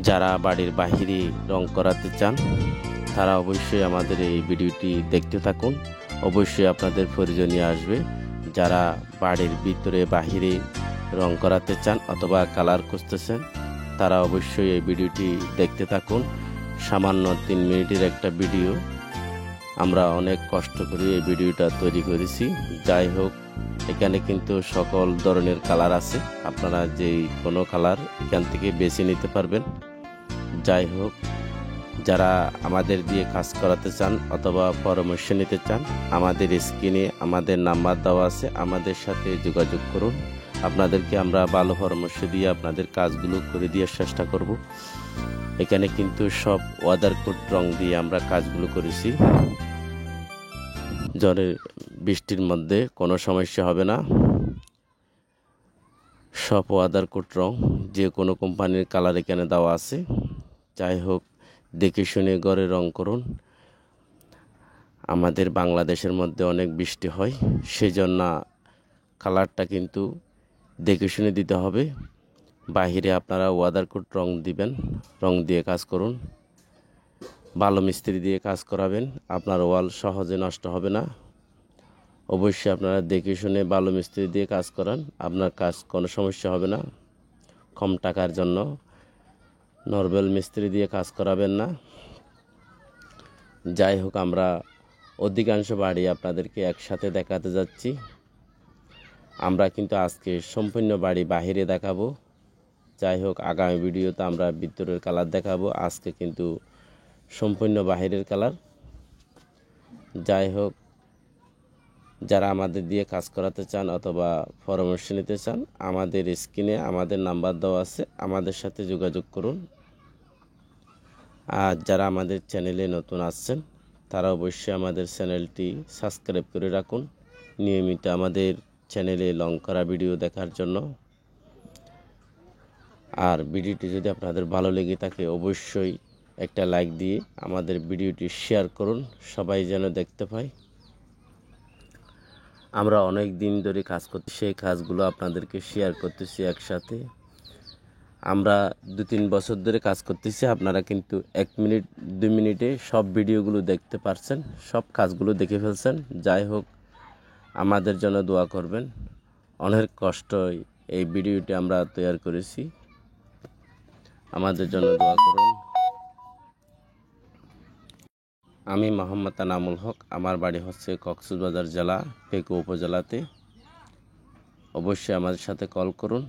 যারা বাড়ির বাহিরে রং করাতে চান তারা অবশ্যই আমাদের এই ভিডিওটি দেখতে থাকুন। অবশ্যই আপনাদের প্রয়োজনীয় আসবে। যারা বাড়ির ভিতরে বাহিরে রং করাতে চান অথবা কালার খুঁজতেছেন তারা অবশ্যই এই ভিডিওটি দেখতে থাকুন। সামান্য 3 মিনিটের একটা ভিডিও, আমরা অনেক কষ্ট করে এই ভিডিওটা তৈরি করেছি। যাই হোক, এখানে কিন্তু সকল ধরনের কালার আছে, আপনারা যেই কোনো কালার এখান থেকে বেছে নিতে পারবেন। যাই হোক, যারা আমাদের দিয়ে কাজ করাতে চান অথবা পরামর্শ নিতে চান, আমাদের স্ক্রিনে আমাদের নাম্বার দেওয়া আছে, আমাদের সাথে যোগাযোগ করুন। আপনাদেরকে আমরা ভালো পরামর্শ দিয়ে আপনাদের কাজগুলো করে দেওয়ার চেষ্টা করব। এখানে কিন্তু সব ওয়াটার কোট রং দিয়ে আমরা কাজগুলো করেছি। ঝড়ের বৃষ্টির মধ্যে কোনো সমস্যা হবে না। সব ওয়াটার কোট রং, যে কোনো কোম্পানির কালার এখানে দেওয়া আছে। যাই হোক, দেখে শুনে ঘরে রং করুন। আমাদের বাংলাদেশের মধ্যে অনেক বৃষ্টি হয়, সেজন্য কালারটা কিন্তু দেখে শুনে দিতে হবে। বাহিরে আপনারা ওয়াটার কোট রং দিবেন, রং দিয়ে কাজ করুন। ভালো মিস্ত্রি দিয়ে কাজ করাবেন, আপনার ওয়াল সহজে নষ্ট হবে না। অবশ্যই আপনারা দেখে শুনে ভালো মিস্ত্রি দিয়ে কাজ করান, আপনার কাজ কোনো সমস্যা হবে না। কম টাকার জন্য নরমাল মিস্ত্রি দিয়ে কাজ করাবেন না। যাই হোক, আমরা অধিকাংশ বাড়ি আপনাদেরকে একসাথে দেখাতে যাচ্ছি। আমরা কিন্তু আজকে সম্পূর্ণ বাড়ি বাহিরে দেখাবো। যাই হোক, আগামী ভিডিওতে আমরা ভিতরের কালার দেখাবো। আজকে কিন্তু সম্পূর্ণ বাহিরের কালার। যাই হোক, যারা আমাদের দিয়ে কাজ করাতে চান অথবা পরামর্শ নিতে চান, আমাদের স্ক্রিনে আমাদের নাম্বার দেওয়া আছে, আমাদের সাথে যোগাযোগ করুন। আর যারা আমাদের চ্যানেলে নতুন আসছেন তারা অবশ্যই আমাদের চ্যানেলটি সাবস্ক্রাইব করে রাখুন, নিয়মিত আমাদের চ্যানেলে রং করা ভিডিও দেখার জন্য। আর ভিডিওটি যদি আপনাদের ভালো লেগে থাকে অবশ্যই একটা লাইক দিয়ে আমাদের ভিডিওটি শেয়ার করুন, সবাই যেন দেখতে পায়। আমরা অনেক দিন ধরে কাজ করছি, সেই কাজগুলো আপনাদেরকে শেয়ার করতেছি একসাথে। আমরা 2-3 বছর ধরে কাজ করতেছি, আপনারা কিন্তু 1 মিনিট 2 মিনিটে সব ভিডিওগুলো দেখতে পারছেন, সব কাজগুলো দেখে ফেলছেন। যাই হোক, আমাদের জন্য দোয়া করবেন। অনেক কষ্টই এই ভিডিওটি আমরা তৈরি করেছি, আমাদের জন্য দোয়া করুন। আমি মোহাম্মদ আনামুল হক, আমার বাড়ি হচ্ছে কক্সবাজার জেলা পেকু উপজেলাতে। অবশ্যই আমাদের সাথে কল করুন।